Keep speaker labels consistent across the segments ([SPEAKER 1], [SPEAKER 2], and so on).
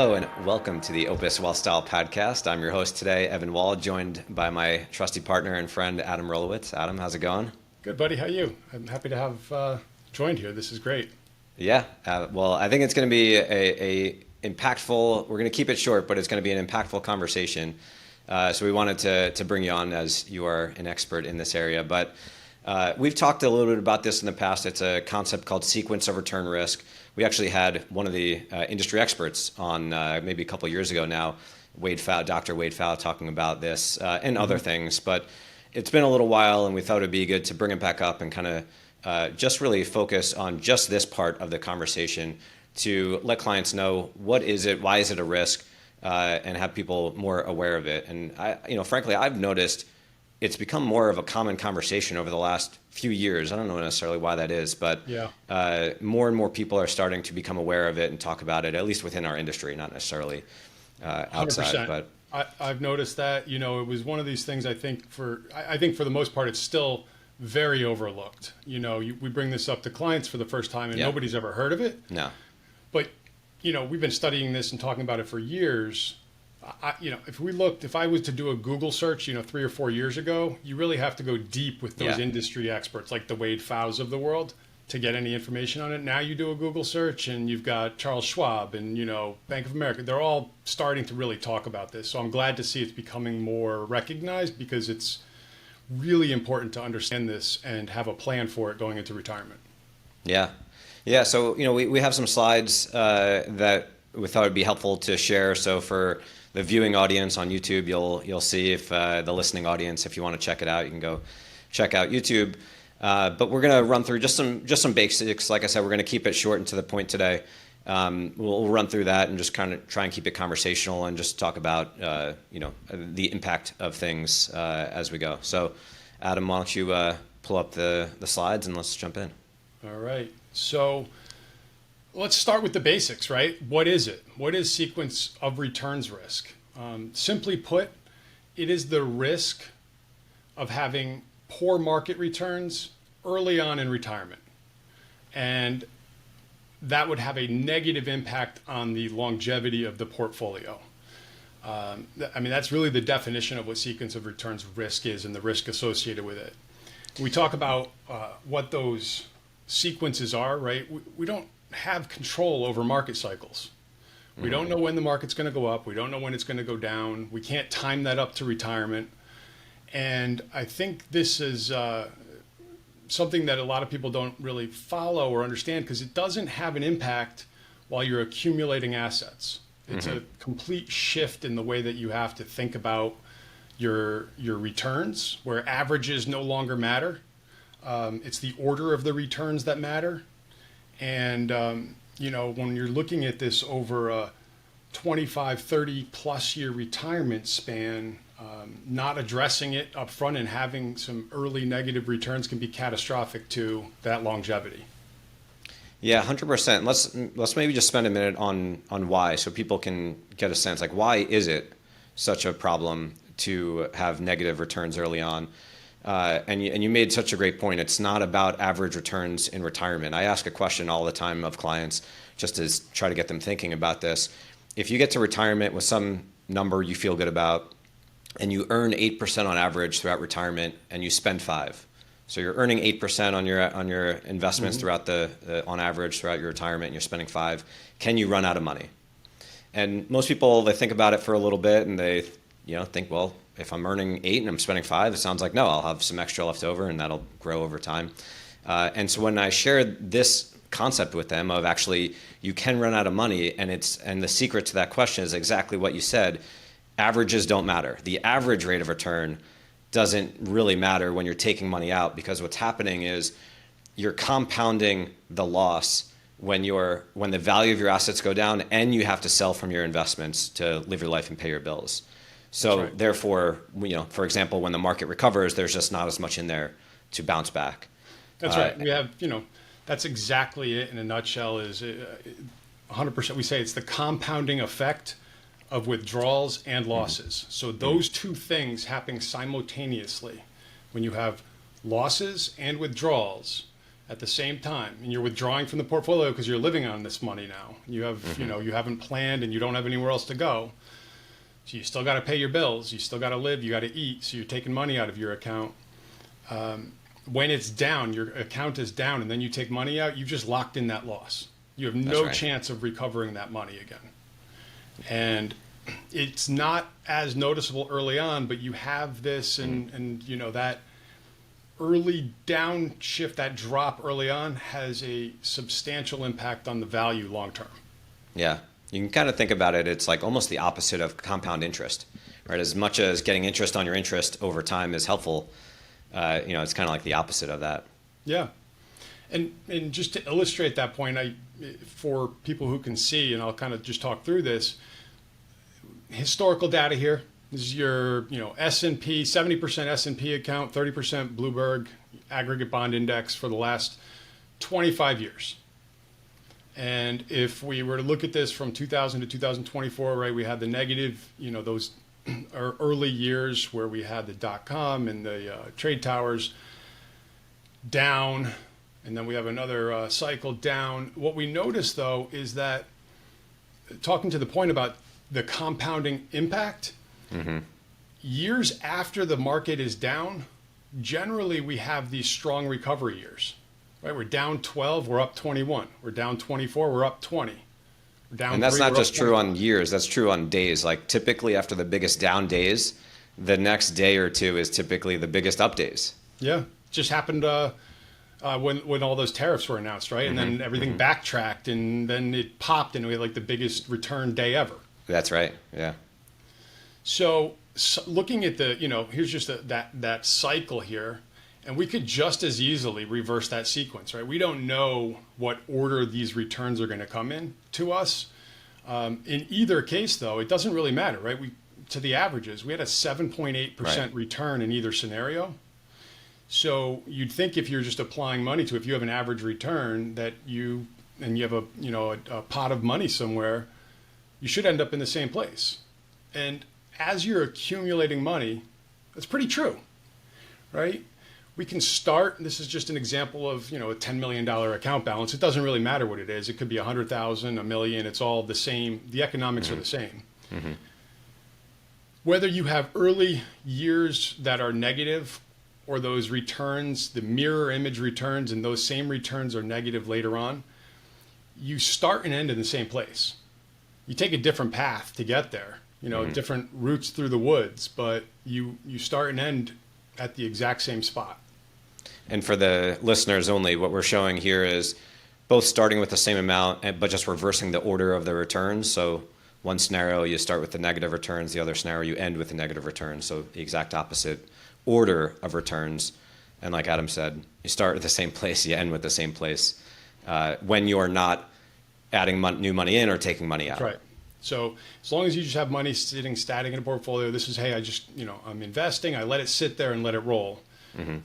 [SPEAKER 1] Hello and welcome to the WealthStyle Podcast. I'm your host today, Evan Wall, joined by my trusty partner and friend, Adam Rolewicz. Adam, how's it going?
[SPEAKER 2] Good, buddy. How are you? I'm happy to have joined here. This is great.
[SPEAKER 1] Yeah, well, I think it's going to be a impactful, we're going to keep it short, but it's going to be an impactful conversation. So we wanted to bring you on as you are an expert in this area. But we've talked a little bit about this in the past. It's a concept called sequence of return risk. We actually had one of the industry experts on maybe a couple of years ago now, Dr. Wade Pfau, talking about this and other things. But it's been a little while, and we thought it'd be good to bring it back up and kind of just really focus on just this part of the conversation to let clients know what is it, why is it a risk, and have people more aware of it. And frankly, I've noticed it's become more of a common conversation over the last few years. I don't know necessarily why that is, but more and more people are starting to become aware of it and talk about it, at least within our industry, not necessarily outside.
[SPEAKER 2] 100%. But I've noticed that, it was one of these things. I think for the most part, it's still very overlooked. We bring this up to clients for the first time and nobody's ever heard of it.
[SPEAKER 1] No.
[SPEAKER 2] But, we've been studying this and talking about it for years. If I was to do a Google search, 3 or 4 years ago, you really have to go deep with those industry experts like the Wade Pfau's of the world to get any information on it. Now you do a Google search and you've got Charles Schwab and, Bank of America. They're all starting to really talk about this. So I'm glad to see it's becoming more recognized because it's really important to understand this and have a plan for it going into retirement.
[SPEAKER 1] Yeah. Yeah. So, we have some slides that we thought would be helpful to share. So for the viewing audience on YouTube, you'll see if the listening audience, if you want to check it out, you can go check out YouTube. But we're going to run through just some basics. Like I said, we're going to keep it short and to the point today. We'll run through that and just kind of try and keep it conversational and just talk about the impact of things as we go. So, Adam, why don't you pull up the slides and let's jump in.
[SPEAKER 2] All right. So let's start with the basics, right? What is it? What is sequence of returns risk? Simply put, it is the risk of having poor market returns early on in retirement. And that would have a negative impact on the longevity of the portfolio. That's really the definition of what sequence of returns risk is and the risk associated with it. We talk about what those sequences are, right? We don't have control over market cycles. We don't know when the market's going to go up. We don't know when it's going to go down. We can't time that up to retirement. And I think this is something that a lot of people don't really follow or understand because it doesn't have an impact while you're accumulating assets. It's a complete shift in the way that you have to think about your returns, where averages no longer matter. It's the order of the returns that matter. And, when you're looking at this over a 25, 30 plus year retirement span, not addressing it up front and having some early negative returns can be catastrophic to that longevity.
[SPEAKER 1] Yeah, 100%. Let's maybe just spend a minute on why, so people can get a sense, like, why is it such a problem to have negative returns early on? And you made such a great point. It's not about average returns in retirement. I ask a question all the time of clients just to try to get them thinking about this. If you get to retirement with some number you feel good about and you earn 8% on average throughout retirement and you spend 5%. So you're earning 8% on your investments throughout on average throughout your retirement and you're spending 5%. Can you run out of money? And most people, they think about it for a little bit and they think, well, if I'm earning 8 and I'm spending 5, it sounds like, no, I'll have some extra left over and that'll grow over time. And so when I shared this concept with them of actually you can run out of money, and the secret to that question is exactly what you said. Averages don't matter. The average rate of return doesn't really matter when you're taking money out, because what's happening is you're compounding the loss when the value of your assets go down and you have to sell from your investments to live your life and pay your bills. So therefore, for example, when the market recovers, there's just not as much in there to bounce back.
[SPEAKER 2] That's right. We have, that's exactly it in a nutshell. Is 100%. We say it's the compounding effect of withdrawals and losses. So those two things happen simultaneously. When you have losses and withdrawals, at the same time, and you're withdrawing from the portfolio because you're living on this money now. You have, you haven't planned and you don't have anywhere else to go. So you still got to pay your bills. You still got to live. You got to eat. So you're taking money out of your account. When it's down, your account is down, and then you take money out, you've just locked in that loss. You have no chance of recovering that money again. And it's not as noticeable early on, but you have this and that early downshift, that drop early on has a substantial impact on the value long term.
[SPEAKER 1] Yeah. You can kind of think about it. It's like almost the opposite of compound interest, right? As much as getting interest on your interest over time is helpful, it's kind of like the opposite of that.
[SPEAKER 2] Yeah. And just to illustrate that point, for people who can see, and I'll kind of just talk through this, historical data here. This is your, S&P, 70% S&P account, 30% Bloomberg aggregate bond index for the last 25 years. And if we were to look at this from 2000 to 2024, right, we had the negative, those early years where we had the dot-com and the trade towers down, and then we have another cycle down. What we notice, though, is that talking to the point about the compounding impact, years after the market is down, generally we have these strong recovery years. Right, we're down 12, we're up 21. We're down 24, we're up 20. We're down
[SPEAKER 1] and that's
[SPEAKER 2] 3,
[SPEAKER 1] not just true
[SPEAKER 2] 25.
[SPEAKER 1] on years, that's true on days. Like typically after the biggest down days, the next day or two is typically the biggest up days.
[SPEAKER 2] Yeah, just happened when all those tariffs were announced, right? And then everything backtracked, and then it popped, and we had like the biggest return day ever.
[SPEAKER 1] That's right, yeah.
[SPEAKER 2] So looking at the, here's just that cycle here. And we could just as easily reverse that sequence, right? We don't know what order these returns are going to come in to us. In either case, though, it doesn't really matter, right? To the averages, we had a 7.8% return in either scenario. So you'd think if you're just applying money if you have an average return that you have a pot of money somewhere, you should end up in the same place. And as you're accumulating money, that's pretty true, right? We can start, this is just an example of, a $10 million account balance. It doesn't really matter what it is. It could be 100,000, a million. It's all the same. The economics are the same. Whether you have early years that are negative or those returns, the mirror image returns, and those same returns are negative later on, you start and end in the same place. You take a different path to get there, different routes through the woods, but you start and end at the exact same spot.
[SPEAKER 1] And for the listeners only, what we're showing here is both starting with the same amount, but just reversing the order of the returns. So one scenario, you start with the negative returns. The other scenario, you end with the negative returns. So the exact opposite order of returns. And like Adam said, you start at the same place, you end with the same place when you're not adding new money in or taking money out.
[SPEAKER 2] That's right. So as long as you just have money sitting static in a portfolio, this is, hey, I'm investing, I let it sit there and let it roll.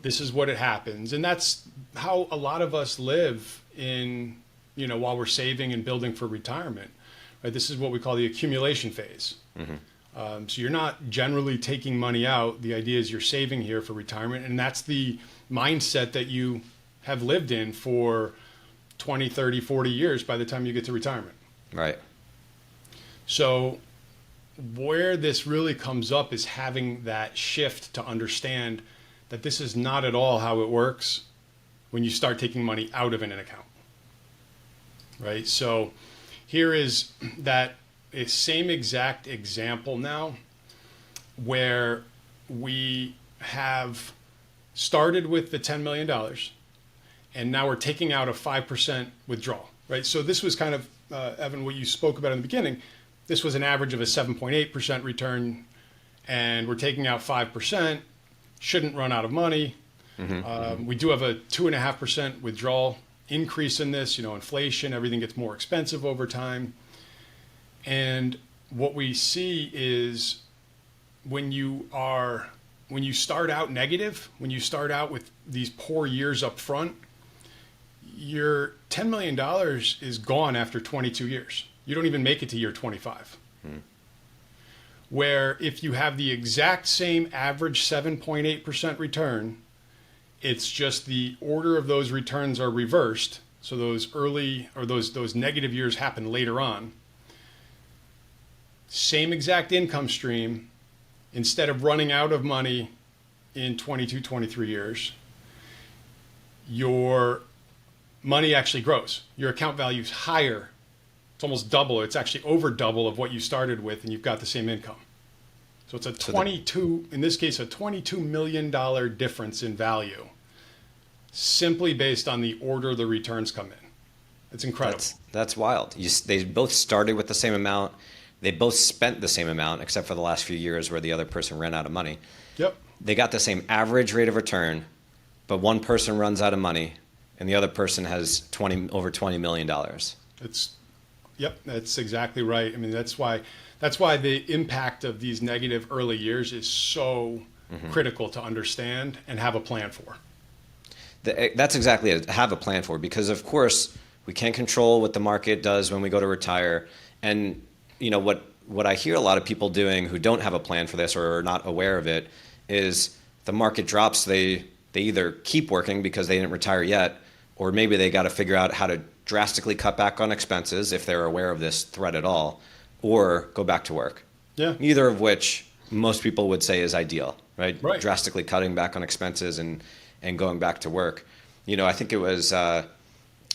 [SPEAKER 2] This is what it happens. And that's how a lot of us live in, while we're saving and building for retirement. Right? This is what we call the accumulation phase. So you're not generally taking money out. The idea is you're saving here for retirement. And that's the mindset that you have lived in for 20, 30, 40 years by the time you get to retirement.
[SPEAKER 1] Right.
[SPEAKER 2] So where this really comes up is having that shift to understand that this is not at all how it works when you start taking money out of an account, right? So here is that same exact example now where we have started with the $10 million and now we're taking out a 5% withdrawal, right? So this was kind of, Evan, what you spoke about in the beginning. This was an average of a 7.8% return, and we're taking out 5%. Shouldn't run out of money. We do have a 2.5% withdrawal increase in this. Inflation, everything gets more expensive over time. And what we see is when you start out negative, when you start out with these poor years up front, your $10 million is gone after 22 years. You don't even make it to year 25. Where if you have the exact same average 7.8% return It's just the order of those returns are reversed. So those early or those negative years happen later on. Same exact income stream, instead of running out of money in 22, 23 years, your money actually grows. Your account value is higher. It's almost double. It's actually over double of what you started with, and you've got the same income. So it's in this case, a $22 million difference in value, simply based on the order the returns come in. It's incredible.
[SPEAKER 1] That's wild. They both started with the same amount. They both spent the same amount, except for the last few years where the other person ran out of money.
[SPEAKER 2] Yep.
[SPEAKER 1] They got the same average rate of return, but one person runs out of money, and the other person has over $20 million.
[SPEAKER 2] That's exactly right. I mean, that's why the impact of these negative early years is so critical to understand and have a plan for.
[SPEAKER 1] That's exactly it. Have a plan for, because of course we can't control what the market does when we go to retire. And you know what I hear a lot of people doing who don't have a plan for this or are not aware of it is the market drops. They either keep working because they didn't retire yet, or maybe they got to figure out how to drastically cut back on expenses if they're aware of this threat at all, or go back to work.
[SPEAKER 2] Yeah.
[SPEAKER 1] Neither of which most people would say is ideal, right?
[SPEAKER 2] Right.
[SPEAKER 1] Drastically cutting back on expenses and going back to work. You know, I think it was, when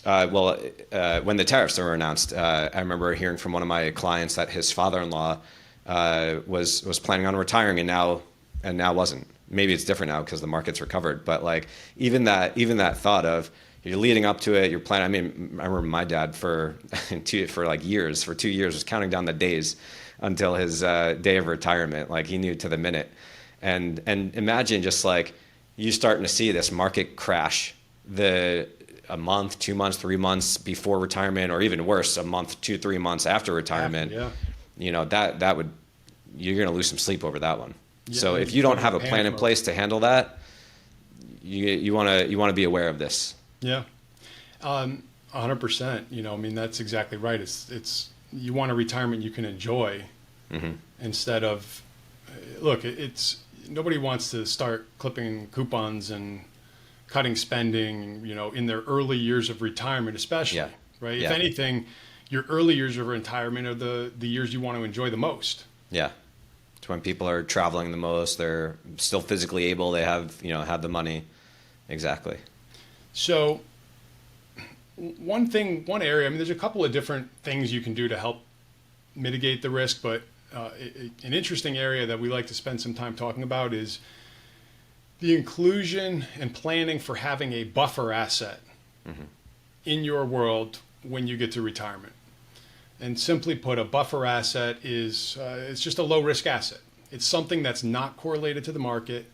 [SPEAKER 1] the tariffs were announced, I remember hearing from one of my clients that his father-in-law was planning on retiring and now wasn't. Maybe it's different now because the market's recovered. But like even that thought of you're leading up to it, you're planning. I mean, I remember my dad for 2 years was counting down the days until his day of retirement. Like he knew to the minute. And imagine just like you starting to see this market crash a month, 2 months, 3 months before retirement, or even worse, a month, 2-3 months after retirement.
[SPEAKER 2] Yeah.
[SPEAKER 1] You know, you're going to lose some sleep over that one.
[SPEAKER 2] Yeah,
[SPEAKER 1] so if you don't have a plan in place to handle that, you want to be aware of this.
[SPEAKER 2] Yeah. 100%. You know, I mean, that's exactly right. It's you want a retirement you can enjoy instead of, look, it's nobody wants to start clipping coupons and cutting spending, you know, in their early years of retirement, especially, right?
[SPEAKER 1] Yeah.
[SPEAKER 2] If anything, your early years of retirement are the years you want to enjoy the most.
[SPEAKER 1] Yeah. It's when people are traveling the most, they're still physically able, they have the money. Exactly.
[SPEAKER 2] So one area, I mean, there's a couple of different things you can do to help mitigate the risk, but an interesting area that we like to spend some time talking about is the inclusion and planning for having a buffer asset in your world when you get to retirement. And simply put, a buffer asset is it's just a low risk asset. It's something that's not correlated to the market.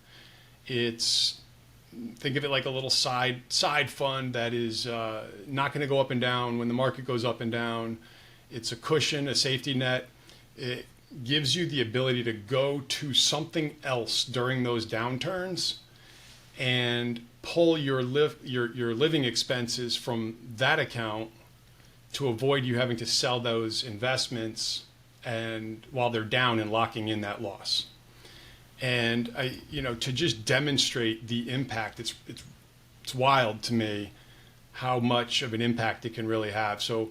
[SPEAKER 2] Think of it like a little side fund that is not going to go up and down when the market goes up and down. It's a cushion, a safety net. It gives you the ability to go to something else during those downturns and pull your living expenses from that account to avoid you having to sell those investments and while they're down and locking in that loss. And to just demonstrate the impact, it's wild to me how much of an impact it can really have. So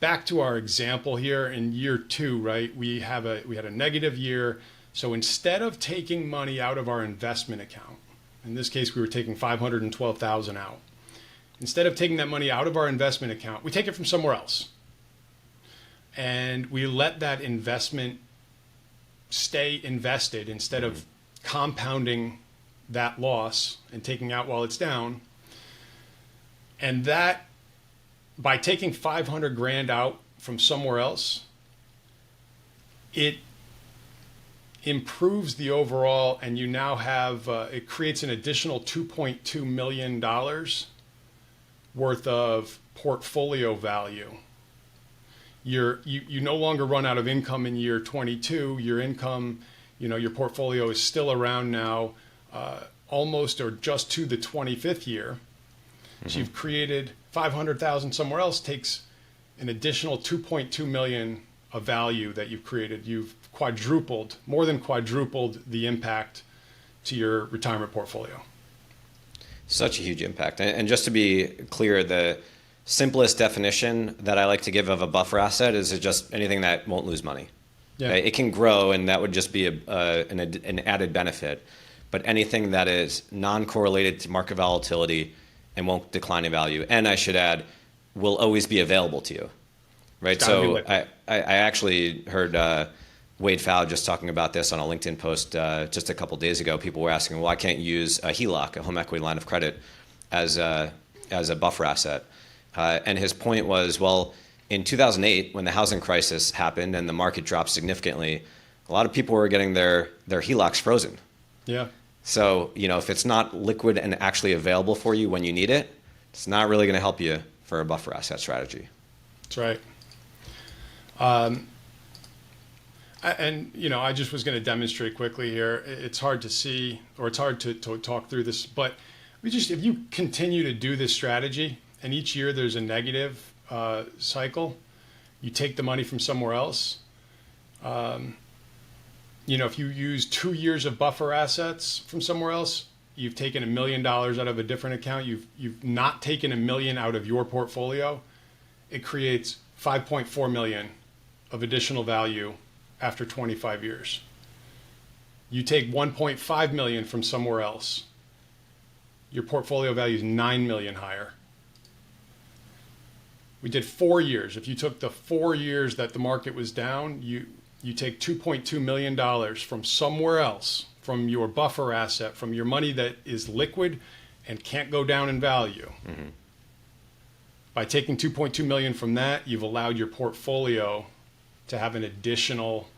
[SPEAKER 2] back to our example here in year 2, right? We had a negative year. So instead of taking money out of our investment account, in this case, we were taking $512,000 out. Instead of taking that money out of our investment account, we take it from somewhere else. And we let that investment stay invested instead of compounding that loss and taking out while it's down. And that, by taking $500,000 out from somewhere else, it improves the overall, and you now have, it creates an additional $2.2 million worth of portfolio value. You no longer run out of income in year 22. Your income, your portfolio is still around now, almost or just to the 25th year. So you've created $500,000 somewhere else, takes an additional $2.2 million of value that you've created. You've more than quadrupled the impact to your retirement portfolio.
[SPEAKER 1] Such a huge impact. And just to be clear, the simplest definition that I like to give of a buffer asset is just anything that won't lose money.
[SPEAKER 2] Yeah.
[SPEAKER 1] Okay? It can grow, and that would just be an added benefit. But anything that is non-correlated to market volatility and won't decline in value, and I should add, will always be available to you, right? So I actually heard Wade Fowle just talking about this on a LinkedIn post just a couple days ago. People were asking, well, I can't use a HELOC, a home equity line of credit, as a buffer asset. And his point was, well, in 2008, when the housing crisis happened and the market dropped significantly, a lot of people were getting their HELOCs frozen.
[SPEAKER 2] Yeah.
[SPEAKER 1] So, if it's not liquid and actually available for you when you need it, it's not really going to help you for a buffer asset strategy.
[SPEAKER 2] That's right. I just was going to demonstrate quickly here. It's hard to see, or it's hard to talk through this, but if you continue to do this strategy and each year there's a negative cycle, you take the money from somewhere else. If you use 2 years of buffer assets from somewhere else, you've taken $1 million out of a different account. You've not taken $1 million out of your portfolio. It creates $5.4 million of additional value after 25 years. You take $1.5 million from somewhere else. Your portfolio value is $9 million higher. We did 4 years. If you took the 4 years that the market was down, you take $2.2 million from somewhere else, from your buffer asset, from your money that is liquid and can't go down in value. Mm-hmm. By taking $2.2 million from that, you've allowed your portfolio to have an additional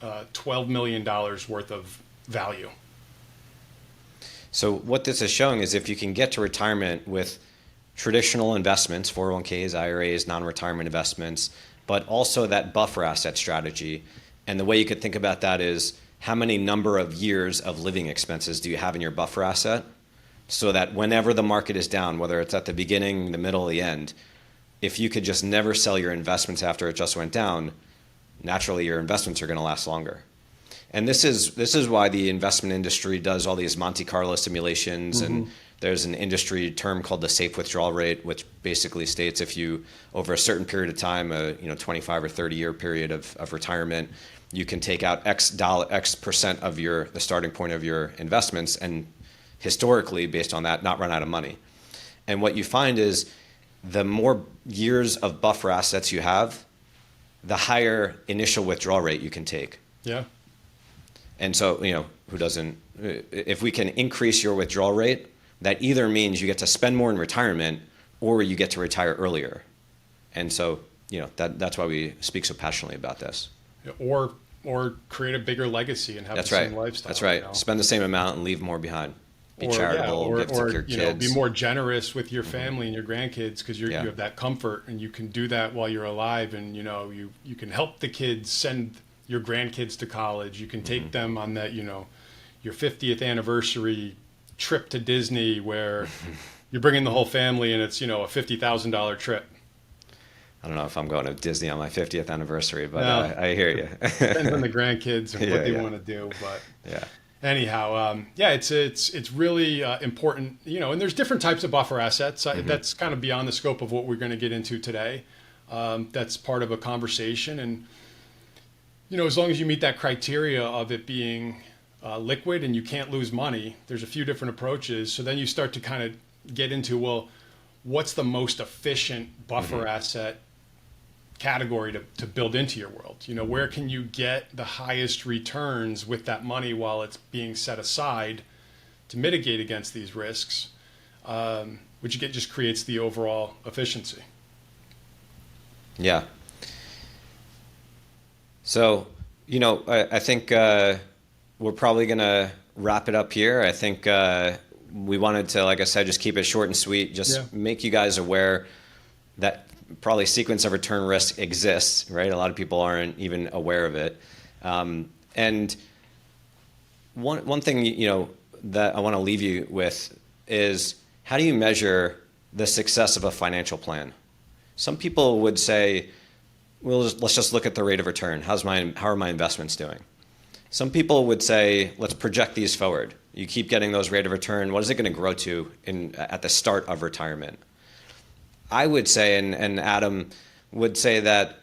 [SPEAKER 2] $12 million worth of value.
[SPEAKER 1] So what this is showing is if you can get to retirement with traditional investments, 401ks, IRAs, non-retirement investments, but also that buffer asset strategy. And the way you could think about that is how many number of years of living expenses do you have in your buffer asset, so that whenever the market is down, whether it's at the beginning, the middle, or the end, if you could just never sell your investments after it just went down, naturally your investments are going to last longer. And this is why the investment industry does all these Monte Carlo simulations. Mm-hmm. And there's an industry term called the safe withdrawal rate, which basically states if you, over a certain period of time, 25 or 30 year period of retirement, you can take out X percent of the starting point of your investments, and historically, based on that, not run out of money. And what you find is the more years of buffer assets you have, the higher initial withdrawal rate you can take.
[SPEAKER 2] Yeah.
[SPEAKER 1] And so, who doesn't? If we can increase your withdrawal rate, that either means you get to spend more in retirement or you get to retire earlier. And so, that's why we speak so passionately about this.
[SPEAKER 2] Or create a bigger legacy and have the same lifestyle.
[SPEAKER 1] That's right. Spend the same amount and leave more behind. Be charitable, give to your kids.
[SPEAKER 2] Be more generous with your family and your grandkids, because you have that comfort, and you can do that while you're alive. And you can help the kids, send your grandkids to college. You can take them on that your 50th anniversary trip to Disney, where you're bringing the whole family, and it's a $50,000 trip.
[SPEAKER 1] I don't know if I'm going to Disney on my 50th anniversary, but I hear you.
[SPEAKER 2] Depends on the grandkids and what they want to do, but anyhow, it's really important, and there's different types of buffer assets. That's kind of beyond the scope of what we're going to get into today. That's part of a conversation, and as long as you meet that criteria of it being liquid and you can't lose money, there's a few different approaches. So then you start to kind of get into, well, what's the most efficient buffer asset category to build into your world? Where can you get the highest returns with that money while it's being set aside to mitigate against these risks, which just creates the overall efficiency.
[SPEAKER 1] Yeah. So, I think we're probably going to wrap it up here. I think we wanted to, like I said, just keep it short and sweet, make you guys aware that probably sequence of return risk exists, right? A lot of people aren't even aware of it. And one thing, that I want to leave you with is, how do you measure the success of a financial plan? Some people would say, well, let's just look at the rate of return. How are my investments doing? Some people would say, let's project these forward. You keep getting those rate of return. What is it going to grow to at the start of retirement? I would say, and Adam would say that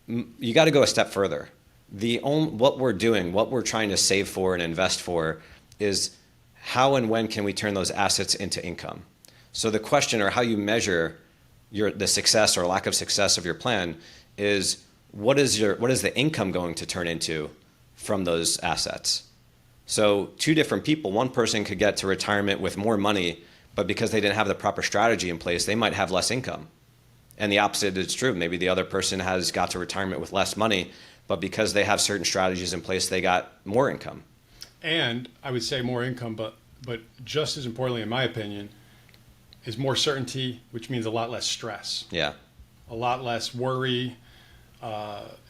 [SPEAKER 1] you got to go a step further. What we're doing, what we're trying to save for and invest for is how and when can we turn those assets into income? So the question, or how you measure the success or lack of success of your plan, is what is the income going to turn into from those assets? So two different people, one person could get to retirement with more money, but because they didn't have the proper strategy in place, they might have less income. And the opposite is true. Maybe the other person has got to retirement with less money, but because they have certain strategies in place, they got more income.
[SPEAKER 2] And I would say more income, but just as importantly, in my opinion, is more certainty, which means a lot less stress.
[SPEAKER 1] Yeah.
[SPEAKER 2] A lot less worry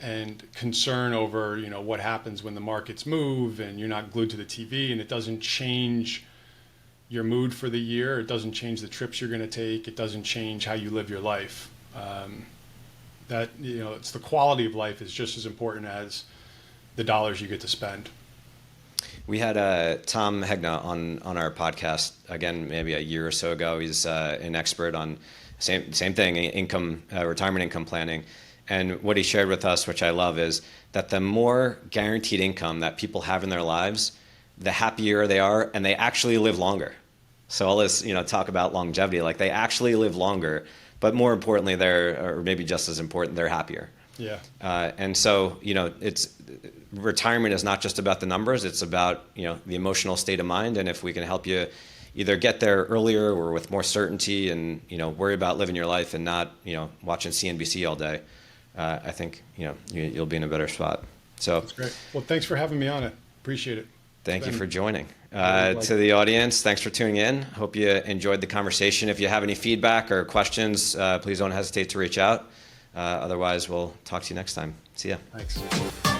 [SPEAKER 2] and concern over, what happens when the markets move and you're not glued to the TV and it doesn't change your mood for the year. It doesn't change the trips you're going to take. It doesn't change how you live your life. It's the quality of life is just as important as the dollars you get to spend.
[SPEAKER 1] We had Tom Hegna on our podcast again, maybe a year or so ago. He's an expert on same thing, retirement income planning. And what he shared with us, which I love, is that the more guaranteed income that people have in their lives, the happier they are, and they actually live longer. So all this, talk about longevity, like they actually live longer, but more importantly, or maybe just as important, they're happier.
[SPEAKER 2] Yeah.
[SPEAKER 1] And so, retirement is not just about the numbers, it's about, the emotional state of mind. And if we can help you either get there earlier or with more certainty and, worry about living your life and not, watching CNBC all day, I think, you'll be in a better spot. So
[SPEAKER 2] that's great. Well, thanks for having me on it. Appreciate it.
[SPEAKER 1] Thank you for joining. To the audience, thanks for tuning in. Hope you enjoyed the conversation. If you have any feedback or questions, please don't hesitate to reach out. Otherwise, we'll talk to you next time. See ya.
[SPEAKER 2] Thanks.